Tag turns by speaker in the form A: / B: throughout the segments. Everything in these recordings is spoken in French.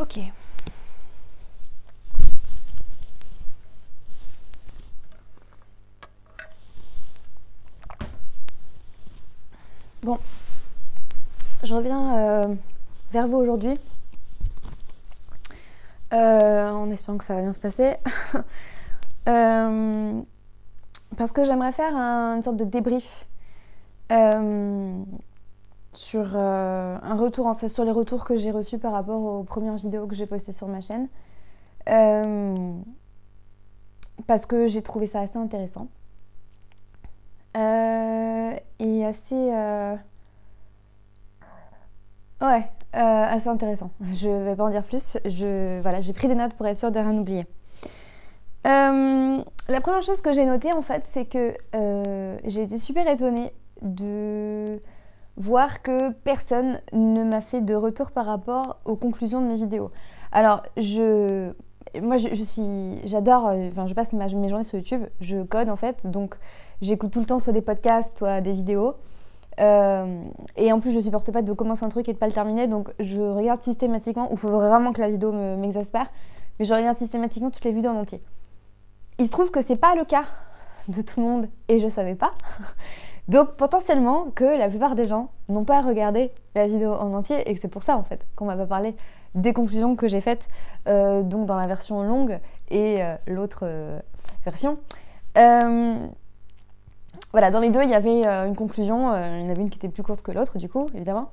A: Ok. Bon, je reviens vers vous aujourd'hui, en espérant que ça va bien se passer, parce que j'aimerais faire une sorte de débrief sur un retour, en fait, sur les retours que j'ai reçus par rapport aux premières vidéos que j'ai postées sur ma chaîne, parce que j'ai trouvé ça assez intéressant et assez assez intéressant. Je vais pas en dire plus. Voilà, j'ai pris des notes pour être sûre de rien oublier. La première chose que j'ai notée, en fait, c'est que j'ai été super étonnée de voir que personne ne m'a fait de retour par rapport aux conclusions de mes vidéos. Alors, j'adore, je passe mes journées sur YouTube, je code en fait, donc j'écoute tout le temps soit des podcasts, soit des vidéos. Et en plus je supporte pas de commencer un truc et de pas le terminer, donc je regarde systématiquement, il faut vraiment que la vidéo m'exaspère, mais je regarde systématiquement toutes les vidéos en entier. Il se trouve que c'est pas le cas de tout le monde et je savais pas. Donc potentiellement que la plupart des gens n'ont pas regardé la vidéo en entier et que c'est pour ça en fait qu'on m'a pas parlé des conclusions que j'ai faites donc dans la version longue et l'autre version. Voilà, dans les deux il y avait une conclusion, il y en avait une qui était plus courte que l'autre du coup évidemment.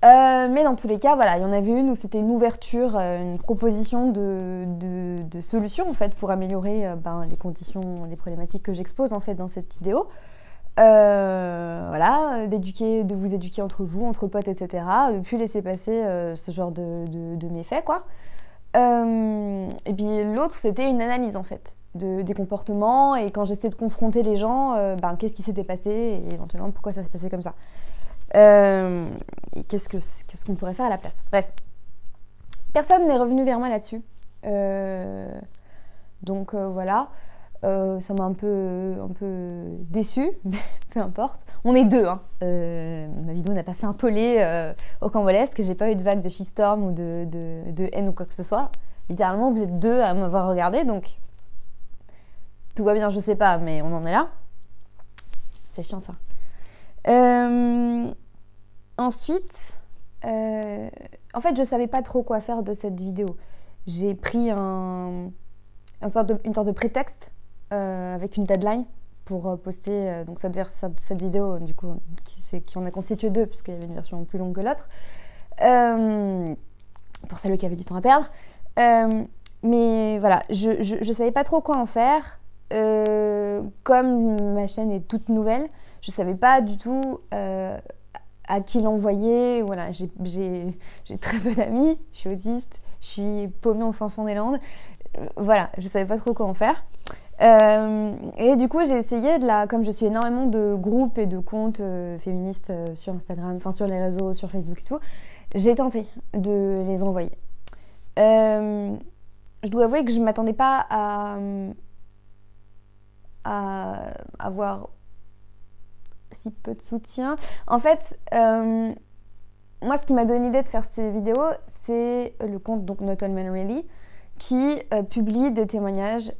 A: Mais dans tous les cas, voilà, il y en avait une où c'était une ouverture, une proposition de solutions en fait pour améliorer les conditions, les problématiques que j'expose en fait dans cette vidéo. Voilà, de vous éduquer entre vous, entre potes, etc. De plus laisser passer ce genre de méfaits, quoi. Et puis l'autre, c'était une analyse en fait des comportements et quand j'essayais de confronter les gens, qu'est-ce qui s'était passé et éventuellement pourquoi ça s'est passé comme ça. Et qu'est-ce qu'on pourrait faire à la place. Bref, personne n'est revenu vers moi là-dessus. Donc voilà. Ça m'a un peu déçue, mais peu importe. On est deux, hein. Ma vidéo n'a pas fait un tollé rocambolesque, j'ai pas eu de vague de shitstorm ou de haine ou quoi que ce soit. Littéralement, vous êtes deux à m'avoir regardé, donc tout va bien, je sais pas, mais on en est là. C'est chiant ça. Ensuite, en fait, je savais pas trop quoi faire de cette vidéo. J'ai pris une sorte de prétexte avec une deadline pour poster donc cette vidéo du coup qui en a constitué deux puisqu'il y avait une version plus longue que l'autre pour celles qui avaient du temps à perdre, mais voilà, je savais pas trop quoi en faire. Comme ma chaîne est toute nouvelle, je savais pas du tout à qui l'envoyer. Voilà, j'ai très peu d'amis, je suis autiste, je suis paumée au fin fond des Landes. Voilà, je savais pas trop quoi en faire. Et du coup, j'ai essayé comme je suis énormément de groupes et de comptes féministes sur Instagram, enfin sur les réseaux, sur Facebook et tout, j'ai tenté de les envoyer. Je dois avouer que je m'attendais pas à avoir si peu de soutien. En fait, moi, ce qui m'a donné l'idée de faire ces vidéos, c'est le compte donc Not All Men Really, qui publie des témoignages,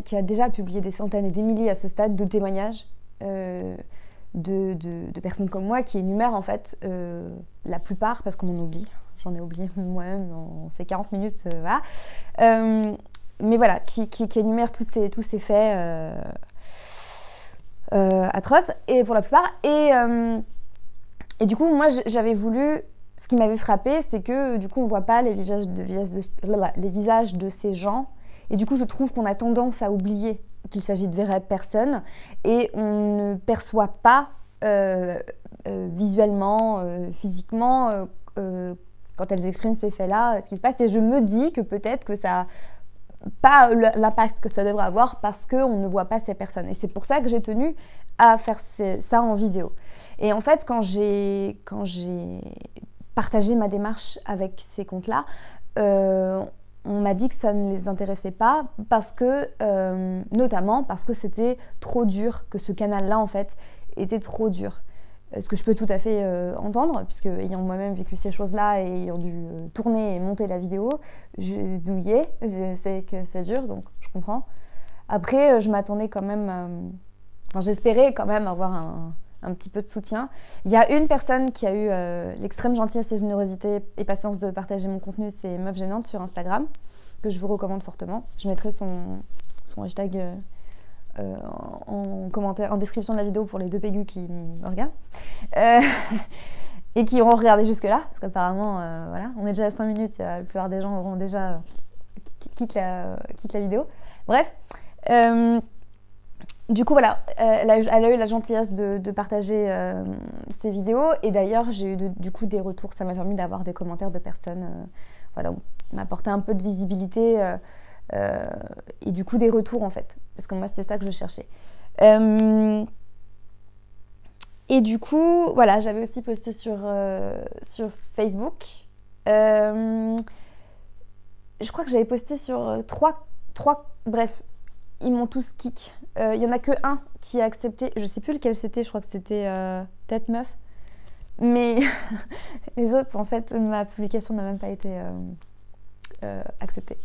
A: qui a déjà publié des centaines et des milliers à ce stade de témoignages de personnes comme moi qui énumèrent en fait la plupart, parce qu'on m'en oublie, j'en ai oublié moi-même dans ces 40 minutes, voilà. Mais voilà, qui énumèrent tous ces faits atroces, et pour la plupart. Et du coup, moi, j'avais voulu... Ce qui m'avait frappé, c'est que du coup, on voit pas les visages de ces gens. Et du coup, je trouve qu'on a tendance à oublier qu'il s'agit de vraies personnes. Et on ne perçoit pas visuellement, physiquement, quand elles expriment ces faits-là, ce qui se passe. Et je me dis que peut-être que ça n'a pas l'impact que ça devrait avoir parce qu'on ne voit pas ces personnes. Et c'est pour ça que j'ai tenu à faire ça en vidéo. Et en fait, quand j'ai partager ma démarche avec ces comptes-là, on m'a dit que ça ne les intéressait pas parce que, notamment parce que c'était trop dur, que ce canal-là en fait était trop dur. Ce que je peux tout à fait entendre, puisque ayant moi-même vécu ces choses-là et ayant dû tourner et monter la vidéo, j'ai douillé, je sais que ça dure, donc je comprends. Après, je m'attendais quand même... Enfin, j'espérais quand même avoir un petit peu de soutien. Il y a une personne qui a eu l'extrême gentillesse et générosité et patience de partager mon contenu, c'est Meuf Gênante sur Instagram, que je vous recommande fortement. Je mettrai son hashtag en commentaire, en description de la vidéo pour les 2 pégus qui me regardent. Et qui auront regardé jusque-là, parce qu'apparemment, voilà, on est déjà à 5 minutes, la plupart des gens auront déjà quitté la vidéo. Bref. Du coup, voilà, elle a eu la gentillesse de partager ces vidéos. Et d'ailleurs, j'ai eu du coup des retours. Ça m'a permis d'avoir des commentaires de personnes. Voilà, m'a apporté un peu de visibilité et du coup des retours en fait. Parce que moi, c'est ça que je cherchais. Et du coup, voilà, j'avais aussi posté sur Facebook. Je crois que j'avais posté sur 3... Bref, ils m'ont tous kick. Il y en a que un qui a accepté. Je sais plus lequel c'était. Je crois que c'était peut-être Meuf. Mais les autres, en fait, ma publication n'a même pas été acceptée.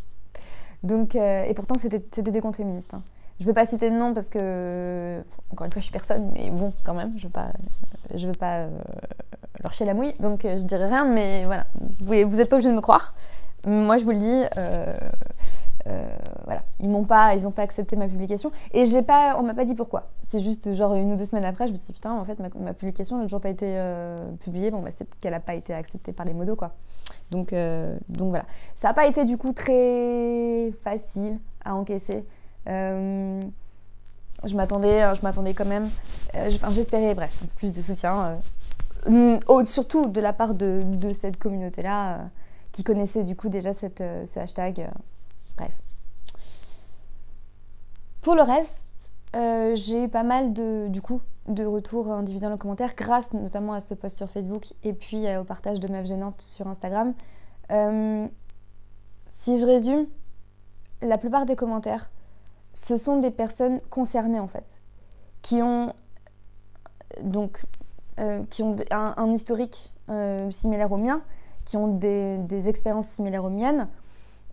A: Donc, et pourtant, c'était des comptes féministes. Hein. Je ne veux pas citer de nom parce que, encore une fois, je suis personne. Mais bon, quand même, je veux pas leur chier la mouille. Donc, je dirai rien. Mais voilà, vous n'êtes pas obligé de me croire. Moi, je vous le dis. Voilà, ils ont pas accepté ma publication et on m'a pas dit pourquoi. C'est juste genre 1 ou 2 semaines après, je me suis dit putain, en fait ma publication n'a toujours pas été publiée. Bon, bah, c'est qu'elle a pas été acceptée par les modos quoi. Donc voilà, ça a pas été du coup très facile à encaisser. Je m'attendais quand même. J'espérais bref plus de soutien, surtout de la part de cette communauté là qui connaissait du coup déjà ce hashtag. Bref. Pour le reste, j'ai eu pas mal de retours individuels en commentaire grâce notamment à ce post sur Facebook et puis au partage de Meuf Gênante sur Instagram. Si je résume, la plupart des commentaires, ce sont des personnes concernées en fait, qui ont un historique similaire au mien, qui ont des expériences similaires aux miennes,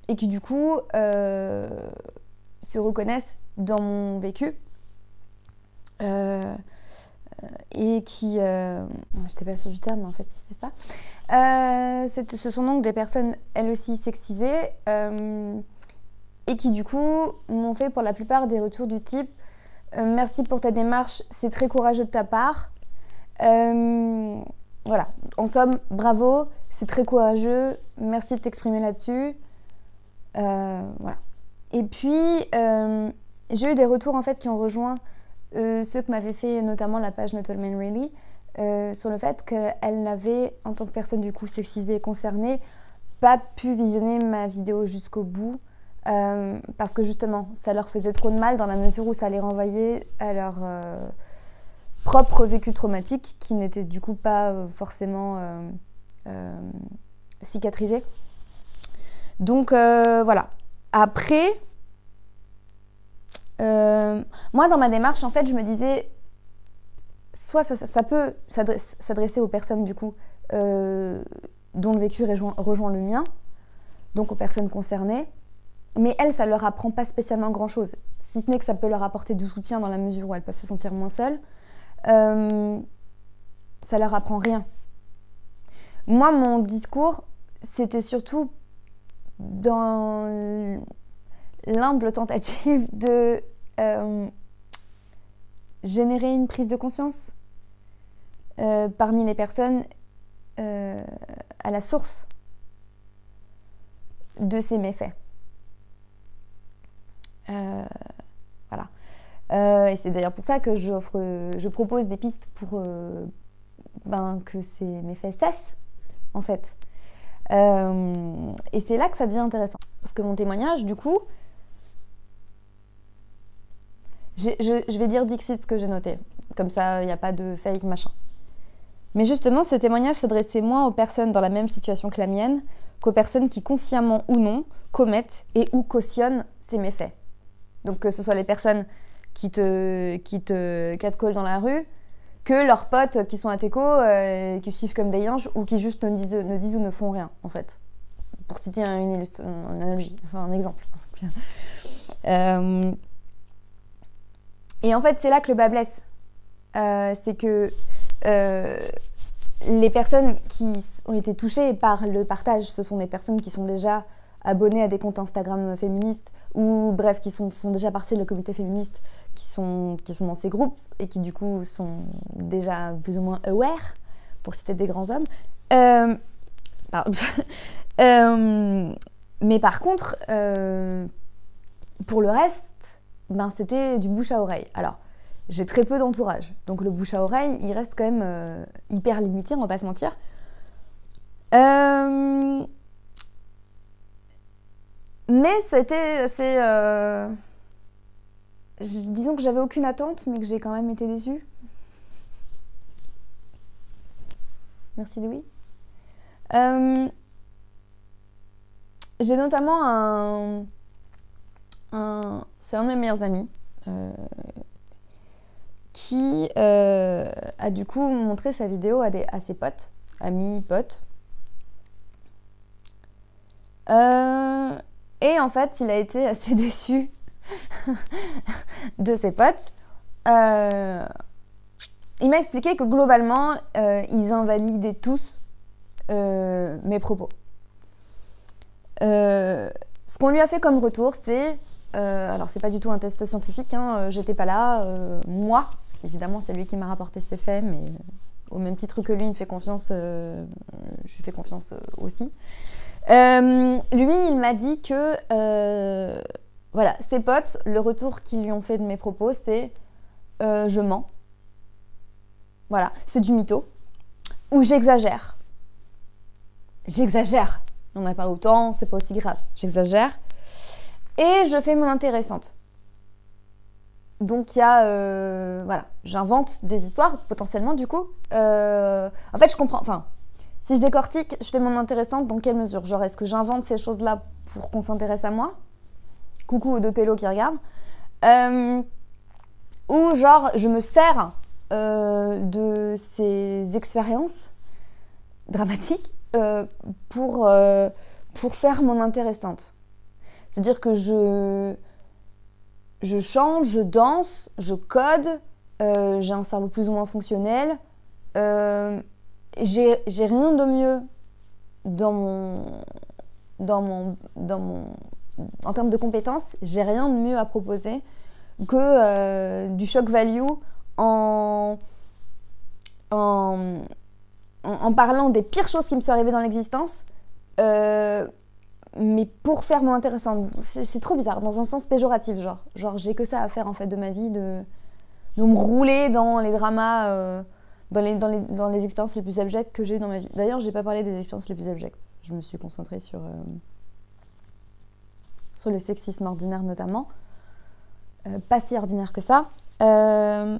A: et qui du coup se reconnaissent dans mon vécu et qui... j'étais pas sûre du terme, mais en fait c'est ça. Ce sont donc des personnes, elles aussi, sexisées et qui du coup m'ont fait pour la plupart des retours du type merci pour ta démarche, c'est très courageux de ta part. Voilà, en somme, bravo, c'est très courageux, merci de t'exprimer là-dessus. Voilà. Et puis j'ai eu des retours en fait qui ont rejoint ceux que m'avait fait notamment la page Not All Men Really sur le fait qu'elle n'avait, en tant que personne du coup sexisée et concernée, pas pu visionner ma vidéo jusqu'au bout parce que justement ça leur faisait trop de mal dans la mesure où ça les renvoyait à leur propre vécu traumatique qui n'était du coup pas forcément cicatrisé. Donc voilà. Après, moi dans ma démarche, en fait, je me disais, soit ça peut s'adresser aux personnes du coup dont le vécu rejoint le mien, donc aux personnes concernées, mais elles, ça leur apprend pas spécialement grand-chose, si ce n'est que ça peut leur apporter du soutien dans la mesure où elles peuvent se sentir moins seules. Ça leur apprend rien. Moi, mon discours, c'était surtout dans l'humble tentative de générer une prise de conscience parmi les personnes à la source de ces méfaits. Voilà. Et c'est d'ailleurs pour ça que je propose des pistes pour que ces méfaits cessent, en fait. Et c'est là que ça devient intéressant. Parce que mon témoignage, du coup, je vais dire Dixit ce que j'ai noté. Comme ça, il n'y a pas de fake, machin. Mais justement, ce témoignage s'adressait moins aux personnes dans la même situation que la mienne qu'aux personnes qui, consciemment ou non, commettent et ou cautionnent ces méfaits. Donc que ce soit les personnes qui te catcallent dans la rue, que leurs potes qui sont atéco, qui suivent comme des anges, ou qui juste ne disent ou ne font rien, en fait. Pour citer une analogie, enfin un exemple. Et en fait, c'est là que le bas blesse. C'est que les personnes qui ont été touchées par le partage, ce sont des personnes qui sont déjà abonnées à des comptes Instagram féministes ou bref, qui font déjà partie de la communauté féministe, qui sont dans ces groupes et qui du coup sont déjà plus ou moins aware, pour citer des grands hommes. Mais par contre, pour le reste, c'était du bouche à oreille. Alors, j'ai très peu d'entourage, donc le bouche à oreille, il reste quand même hyper limité, on va pas se mentir. Mais c'était assez... disons que j'avais aucune attente, mais que j'ai quand même été déçue. Merci Louis. J'ai notamment c'est un de mes meilleurs amis qui a du coup montré sa vidéo à ses potes, amis, potes. Et en fait, il a été assez déçu de ses potes. Il m'a expliqué que globalement, ils invalidaient tous mes propos. Ce qu'on lui a fait comme retour, c'est... alors, c'est pas du tout un test scientifique, hein, j'étais pas là. Moi, évidemment, c'est lui qui m'a rapporté ses faits, mais au même titre que lui, il me fait confiance, je lui fais confiance aussi. Lui, il m'a dit que... voilà, ses potes, le retour qu'ils lui ont fait de mes propos, c'est je mens. Voilà, c'est du mytho. Ou j'exagère. J'exagère. Il n'y en a pas autant, c'est pas aussi grave. J'exagère. Et je fais mon intéressante. Donc il y a... voilà, j'invente des histoires, potentiellement, du coup. En fait, je comprends... Enfin, si je décortique, je fais mon intéressante, dans quelle mesure? Genre, est-ce que j'invente ces choses-là pour qu'on s'intéresse à moi? Coucou aux deux pélos qui regardent. Ou genre, je me sers de ces expériences dramatiques pour faire mon intéressante. C'est-à-dire que je chante, je danse, je code, j'ai un cerveau plus ou moins fonctionnel, j'ai rien de mieux en termes de compétences, j'ai rien de mieux à proposer que du shock value en parlant des pires choses qui me sont arrivées dans l'existence, mais pour faire mon intéressante. C'est trop bizarre, dans un sens péjoratif, genre j'ai que ça à faire en fait de ma vie, de me rouler dans les dramas, dans les expériences les plus abjectes que j'ai eues dans ma vie. D'ailleurs, j'ai pas parlé des expériences les plus abjectes, je me suis concentrée sur le sexisme ordinaire notamment, pas si ordinaire que ça, mais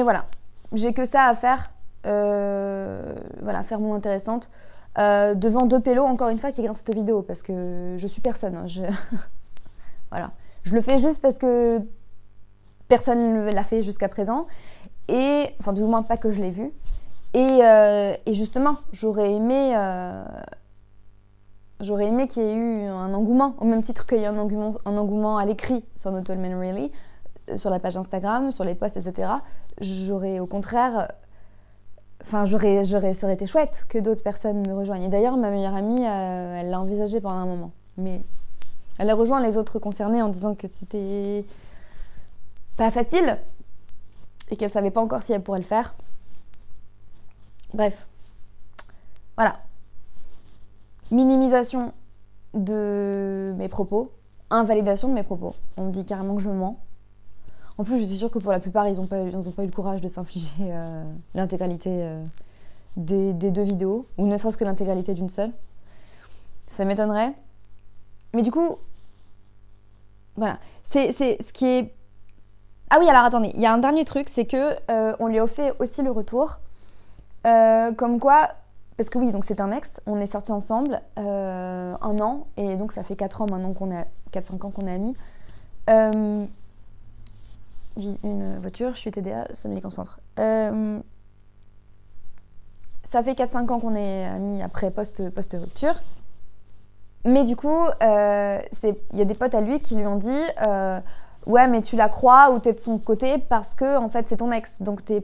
A: voilà, j'ai que ça à faire. Voilà, faire mon intéressante devant deux pélos, encore une fois, qui regardent cette vidéo, parce que je suis personne, hein, voilà, je le fais juste parce que personne ne l'a fait jusqu'à présent, et enfin du moins pas que je l'ai vu, et justement j'aurais aimé qu'il y ait eu un engouement, au même titre qu'il y a un engouement à l'écrit sur Not All Men Really, sur la page Instagram, sur les posts, etc. J'aurais au contraire... Enfin, ça aurait été chouette que d'autres personnes me rejoignent. Et d'ailleurs, ma meilleure amie, elle l'a envisagé pendant un moment. Mais elle a rejoint les autres concernés en disant que c'était pas facile et qu'elle savait pas encore si elle pourrait le faire. Bref. Voilà. Minimisation de mes propos. Invalidation de mes propos. On me dit carrément que je me mens. En plus, je suis sûre que pour la plupart, ils n'ont pas eu le courage de s'infliger l'intégralité des deux vidéos, ou ne serait-ce que l'intégralité d'une seule. Ça m'étonnerait. Mais du coup, voilà. C'est ce qui est... Ah oui, alors attendez, il y a un dernier truc, c'est que on lui a fait aussi le retour, comme quoi... Parce que oui, donc c'est un ex, on est sortis ensemble 1 an, et donc ça fait 4 ans maintenant 4-5 ans qu'on est amis. une voiture, je suis TDA, ça me déconcentre. Ça fait 4-5 ans qu'on est amis après post-rupture. Mais du coup, y a des potes à lui qui lui ont dit ouais, mais tu la crois ou t'es de son côté parce que en fait c'est ton ex, donc t'es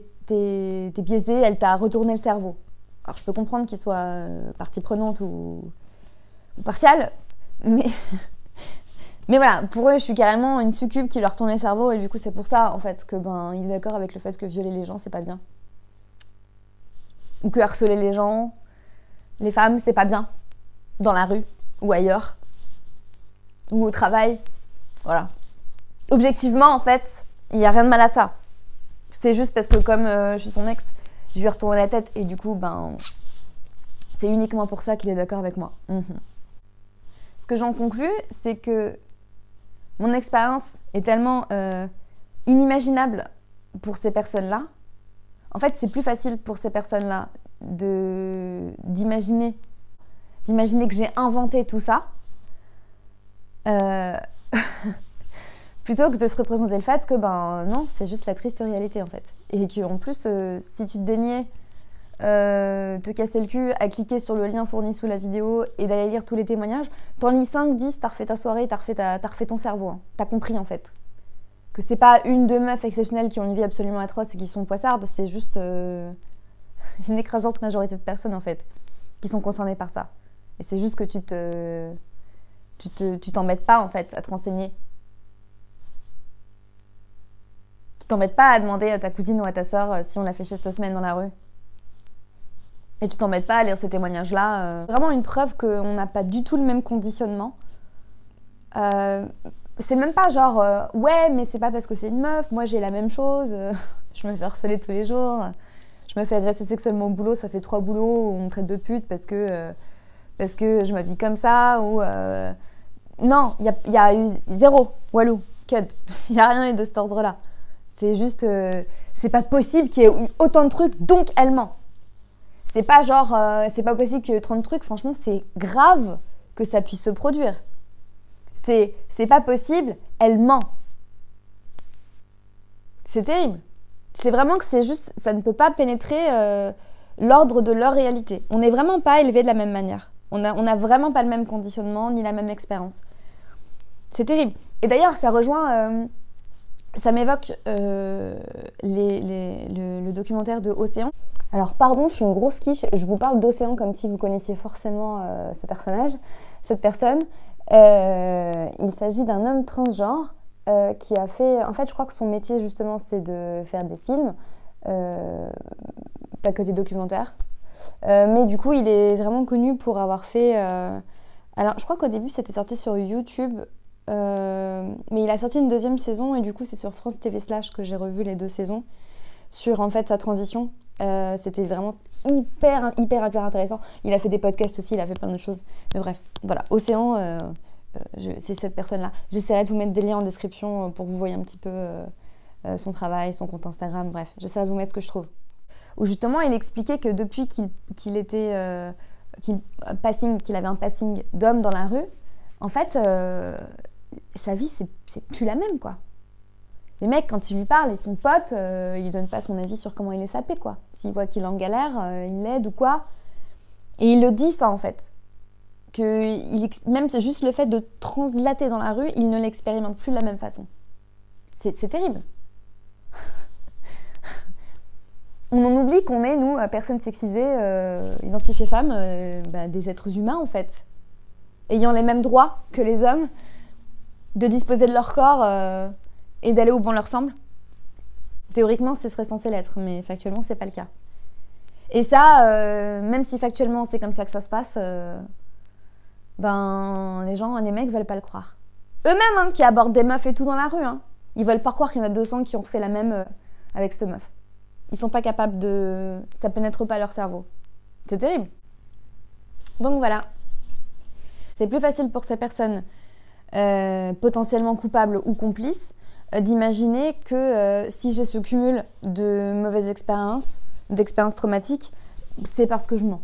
A: biaisé, elle t'a retourné le cerveau. Alors je peux comprendre qu'il soit partie prenante ou partiale, mais mais voilà, pour eux je suis carrément une succube qui leur retourne le cerveau et du coup c'est pour ça en fait que il est d'accord avec le fait que violer les gens c'est pas bien. Ou que harceler les gens, les femmes c'est pas bien. Dans la rue ou ailleurs ou au travail, voilà. Objectivement en fait, il y a rien de mal à ça. C'est juste parce que comme je suis son ex, je lui ai retourné la tête et du coup c'est uniquement pour ça qu'il est d'accord avec moi. Ce que j'en conclus, c'est que mon expérience est tellement inimaginable pour ces personnes-là. En fait, c'est plus facile pour ces personnes-là d'imaginer que j'ai inventé tout ça plutôt que de se représenter le fait que non, c'est juste la triste réalité en fait. Et qu'en plus, si tu te daignais te casser le cul à cliquer sur le lien fourni sous la vidéo et d'aller lire tous les témoignages, t'en lis 5, 10, t'as refait ta soirée, t'as refait ton cerveau. Hein. T'as compris en fait. Que c'est pas une de meufs exceptionnelles qui ont une vie absolument atroce et qui sont poissardes, c'est juste une écrasante majorité de personnes en fait qui sont concernées par ça. Et c'est juste que tu t'embêtes pas en fait à te renseigner. Tu t'embêtes pas à demander à ta cousine ou à ta sœur si on l'a fait chier cette semaine dans la rue. Et tu t'embêtes pas à lire ces témoignages-là. Vraiment une preuve qu'on n'a pas du tout le même conditionnement. C'est même pas genre ouais, mais c'est pas parce que c'est une meuf, moi j'ai la même chose, je me fais harceler tous les jours, je me fais agresser sexuellement au boulot, ça fait 3 boulots où on me traite de pute parce que je m'habille comme ça, ou non, il y a eu zéro, walou, cud, il y a rien eu de cet ordre-là. C'est juste, c'est pas possible qu'il y ait eu autant de trucs, donc elle ment. C'est pas genre, c'est pas possible qu'il y ait 30 trucs, franchement, c'est grave que ça puisse se produire. C'est pas possible, elle ment. C'est terrible. C'est vraiment que c'est juste, ça ne peut pas pénétrer l'ordre de leur réalité. On n'est vraiment pas élevés de la même manière. On a vraiment pas le même conditionnement, ni la même expérience. C'est terrible. Et d'ailleurs, ça rejoint... ça m'évoque le documentaire de Océan. Alors pardon, je suis une grosse quiche, je vous parle d'Océan comme si vous connaissiez forcément ce personnage, cette personne. Il s'agit d'un homme transgenre qui a fait... En fait, je crois que son métier justement c'est de faire des films, pas que des documentaires. Mais du coup, il est vraiment connu pour avoir fait... Alors, je crois qu'au début, c'était sorti sur YouTube... mais il a sorti une 2e saison et du coup c'est sur France TV Slash que j'ai revu les 2 saisons sur en fait sa transition. C'était vraiment hyper intéressant. Il a fait des podcasts aussi, il a fait plein de choses, mais bref, voilà. Océan, c'est cette personne là. J'essaierai de vous mettre des liens en description pour que vous voyez un petit peu son travail, son compte Instagram, bref, j'essaierai de vous mettre ce que je trouve. Où justement il expliquait que depuis qu'il avait un passing d'homme dans la rue, en fait sa vie c'est plus la même quoi. Les mecs quand ils lui parlent et son pote, il donne pas son avis sur comment il est sapé quoi. S'il voit qu'il est en galère, il l'aide ou quoi. Et il le dit ça en fait. Même c'est juste le fait de translater dans la rue, il ne l'expérimente plus de la même façon. C'est terrible. On en oublie qu'on est, nous, personnes sexisées, identifiées femmes, des êtres humains en fait. Ayant les mêmes droits que les hommes, de disposer de leur corps et d'aller où bon leur semble. Théoriquement, ce serait censé l'être, mais factuellement, c'est pas le cas. Et ça, même si factuellement, c'est comme ça que ça se passe, les mecs veulent pas le croire. Eux-mêmes, hein, qui abordent des meufs et tout dans la rue, hein, ils veulent pas croire qu'il y en a 200 qui ont fait la même avec cette meuf. Ils sont pas capables de... Ça pénètre pas leur cerveau. C'est terrible. Donc voilà. C'est plus facile pour ces personnes potentiellement coupables ou complices d'imaginer que si j'ai ce cumul de mauvaises expériences, d'expériences traumatiques, c'est parce que je mens.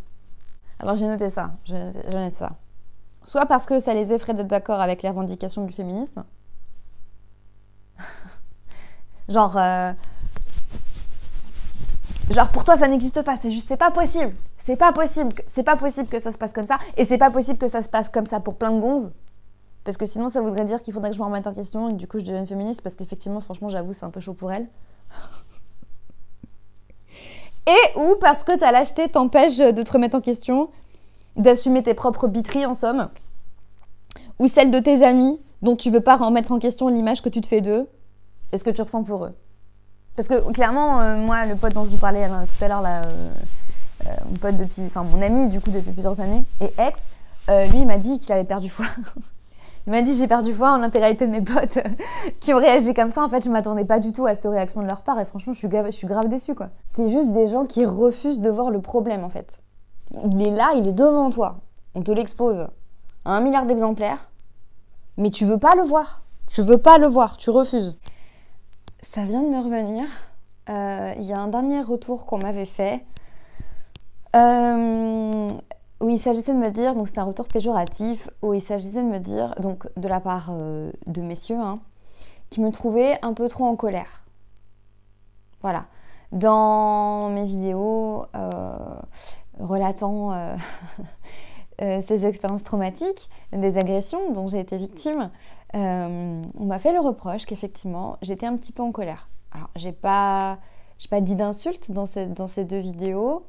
A: Alors j'ai noté ça, Soit parce que ça les effraie d'être d'accord avec les revendications du féminisme. Genre, pour toi, ça n'existe pas. C'est juste, c'est pas possible. C'est pas possible. C'est pas possible que ça se passe comme ça. Et c'est pas possible que ça se passe comme ça pour plein de gonzes. Parce que sinon, ça voudrait dire qu'il faudrait que je me remette en question et que du coup, je devienne féministe. Parce qu'effectivement, franchement, j'avoue, c'est un peu chaud pour elle. Et ou parce que ta lâcheté t'empêche de te remettre en question, d'assumer tes propres biteries, en somme. Ou celle de tes amis, dont tu veux pas remettre en question l'image que tu te fais d'eux. Et ce que tu ressens pour eux. Parce que clairement, moi, le pote dont je vous parlais tout à l'heure, là, mon ami du coup depuis plusieurs années, et ex, lui il m'a dit qu'il avait perdu foi. Il m'a dit j'ai perdu foi en l'intégralité de mes potes qui ont réagi comme ça. En fait, je m'attendais pas du tout à cette réaction de leur part et franchement, je suis grave déçue quoi. C'est juste des gens qui refusent de voir le problème en fait. Il est là, il est devant toi. On te l'expose à 1 milliard d'exemplaires, mais tu veux pas le voir. Tu veux pas le voir, tu refuses. Ça vient de me revenir. Il y a un dernier retour qu'on m'avait fait. Où il s'agissait de me dire, donc c'était un retour péjoratif, où il s'agissait de me dire, donc de la part de messieurs, qui me trouvaient un peu trop en colère. Voilà. Dans mes vidéos relatant ces expériences traumatiques, des agressions dont j'ai été victime, on m'a fait le reproche qu'effectivement, j'étais un petit peu en colère. Alors, j'ai pas dit d'insultes dans ces 2 vidéos.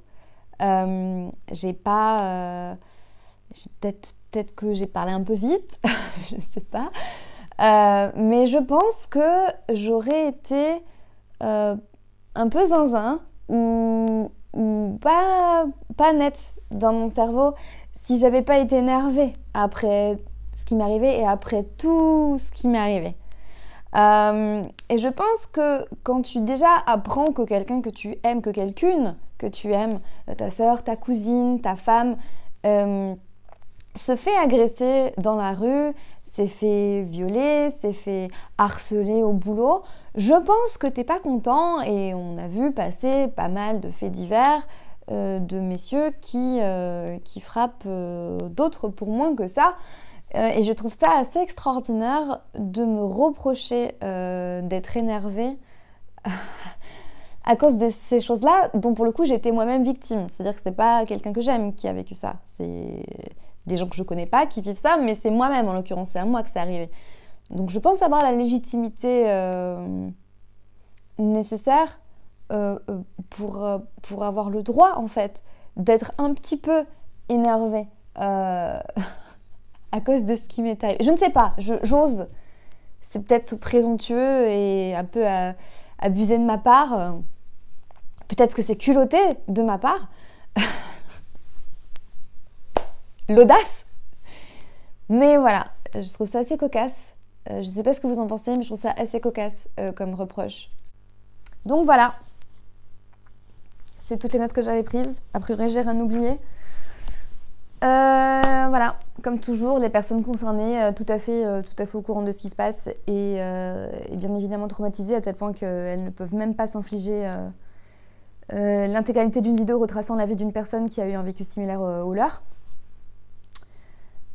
A: Peut-être que j'ai parlé un peu vite, je sais pas. Mais je pense que j'aurais été un peu zinzin ou pas nette dans mon cerveau si j'avais pas été énervée après ce qui m'est arrivé et après tout ce qui m'est arrivé. Et je pense que quand tu déjà apprends que quelqu'un que tu aimes, que quelqu'une que tu aimes, ta sœur, ta cousine, ta femme, se fait agresser dans la rue, s'est fait violer, s'est fait harceler au boulot, je pense que t'es pas content et on a vu passer pas mal de faits divers de messieurs qui frappent d'autres pour moins que ça. Et je trouve ça assez extraordinaire de me reprocher d'être énervée à cause de ces choses-là dont pour le coup j'ai été moi-même victime. C'est-à-dire que c'est pas quelqu'un que j'aime qui a vécu ça. C'est des gens que je connais pas qui vivent ça, mais c'est moi-même en l'occurrence, c'est à moi que c'est arrivé. Donc je pense avoir la légitimité nécessaire pour avoir le droit en fait d'être un petit peu énervée. À cause de ce qui m'est arrivé. Je ne sais pas, j'ose. C'est peut-être présomptueux et un peu abusé de ma part. Peut-être que c'est culotté de ma part. L'audace. Mais voilà, je trouve ça assez cocasse. Je ne sais pas ce que vous en pensez, mais je trouve ça assez cocasse comme reproche. Donc voilà. C'est toutes les notes que j'avais prises. A priori, j'ai rien oublié. Voilà, comme toujours, les personnes concernées tout à fait au courant de ce qui se passe et bien évidemment traumatisées à tel point qu'elles ne peuvent même pas s'infliger l'intégralité d'une vidéo retraçant la vie d'une personne qui a eu un vécu similaire au leur.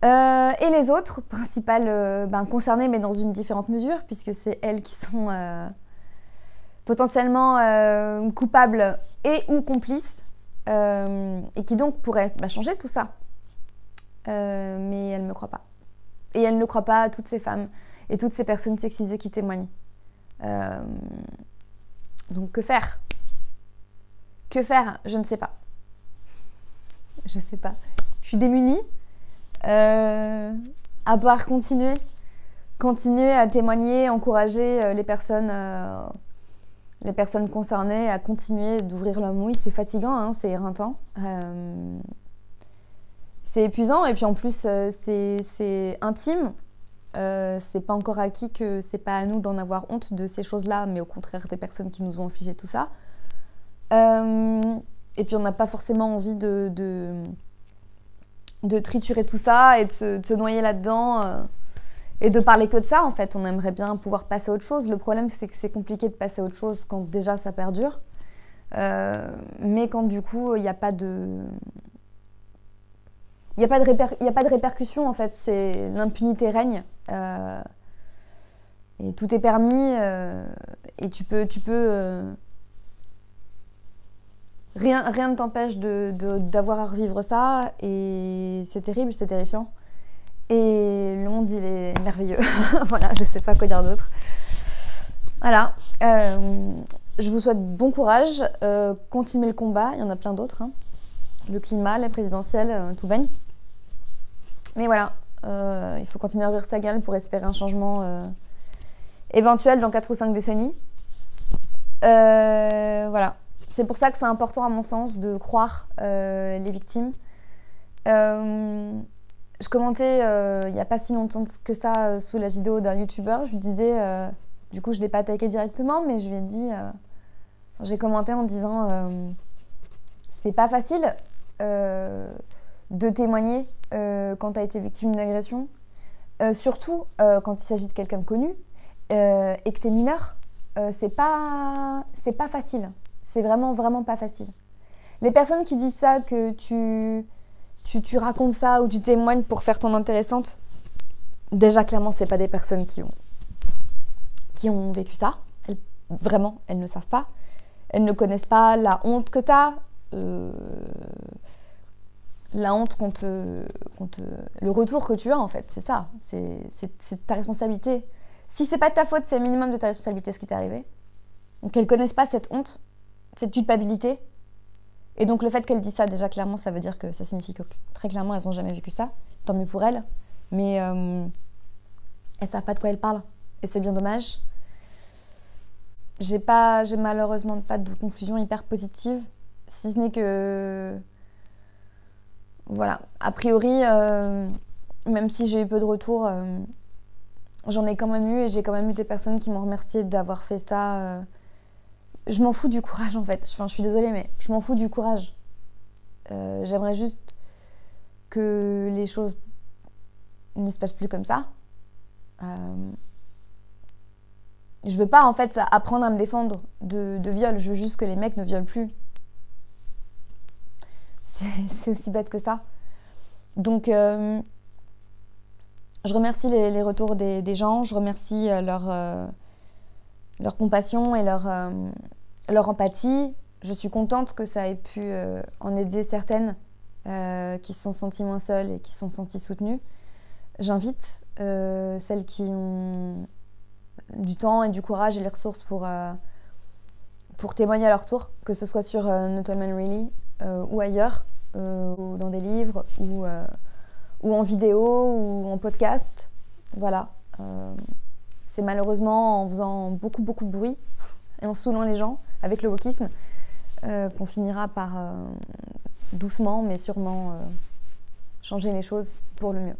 A: Et les autres, principales concernées mais dans une différente mesure puisque c'est elles qui sont potentiellement coupables et ou complices et qui donc pourraient changer tout ça. Mais elle ne me croit pas. Et elle ne croit pas à toutes ces femmes et toutes ces personnes sexisées qui témoignent. Donc que faire ? Que faire ? Je ne sais pas. Je sais pas. Je suis démunie. À part continuer à témoigner, encourager les personnes concernées à continuer d'ouvrir leur mouille. C'est fatigant, c'est éreintant. C'est épuisant et puis en plus c'est intime. C'est pas encore acquis que c'est pas à nous d'en avoir honte de ces choses-là, mais au contraire des personnes qui nous ont infligé tout ça. Et puis on n'a pas forcément envie de triturer tout ça et de se noyer là-dedans et de parler que de ça en fait. On aimerait bien pouvoir passer à autre chose. Le problème c'est que c'est compliqué de passer à autre chose quand déjà ça perdure. Mais quand du coup il n'y a pas de... Il n'y a pas de répercussions en fait, l'impunité règne. Et tout est permis et rien ne t'empêche d'avoir à revivre ça et c'est terrible, c'est terrifiant. Et le monde, il est merveilleux. Voilà, je sais pas quoi dire d'autre. Voilà. Je vous souhaite bon courage. Continuez le combat. Il y en a plein d'autres. Hein. Le climat, les présidentielles, tout baigne. Mais voilà. Il faut continuer à ouvrir sa gueule pour espérer un changement éventuel dans 4 ou 5 décennies. Voilà. C'est pour ça que c'est important, à mon sens, de croire les victimes. Je commentais il n'y a pas si longtemps que ça sous la vidéo d'un youtubeur. Je lui disais, du coup je ne l'ai pas attaqué directement, mais je lui ai dit, j'ai commenté en disant c'est pas facile de témoigner quand tu as été victime d'une agression, surtout quand il s'agit de quelqu'un de connu et que tu es mineur. C'est pas facile. C'est vraiment, vraiment pas facile. Les personnes qui disent ça, que tu racontes ça ou tu témoignes pour faire ton intéressante, déjà, clairement, c'est pas des personnes qui ont vécu ça. Vraiment, elles ne savent pas. Elles ne connaissent pas la honte que t'as, la honte le retour que tu as, en fait. C'est ça. C'est ta responsabilité. Si c'est pas de ta faute, c'est le minimum de ta responsabilité ce qui t'est arrivé. Donc, elles connaissent pas cette honte, cette culpabilité. Et donc le fait qu'elles disent ça, déjà clairement, ça veut dire que ça signifie que très clairement, elles n'ont jamais vécu ça. Tant mieux pour elles. Mais elles ne savent pas de quoi elles parlent. Et c'est bien dommage. J'ai malheureusement pas de conclusion hyper positive. Si ce n'est que... Voilà. A priori, même si j'ai eu peu de retours, j'en ai quand même eu et j'ai quand même eu des personnes qui m'ont remercié d'avoir fait ça... Je m'en fous du courage, en fait. Enfin, je suis désolée, mais je m'en fous du courage. J'aimerais juste que les choses ne se passent plus comme ça. Je veux pas, en fait, apprendre à me défendre de viol. Je veux juste que les mecs ne violent plus. C'est aussi bête que ça. Donc, je remercie les retours des gens. Je remercie leur compassion et leur empathie. Je suis contente que ça ait pu en aider certaines qui se sont senties moins seules et qui se sont senties soutenues. J'invite celles qui ont du temps et du courage et les ressources pour témoigner à leur tour, que ce soit sur Not All Men Really ou ailleurs, ou dans des livres, ou en vidéo, ou en podcast. Voilà. C'est malheureusement en faisant beaucoup, beaucoup de bruit et en saoulant les gens avec le wokisme qu'on finira par doucement, mais sûrement changer les choses pour le mieux.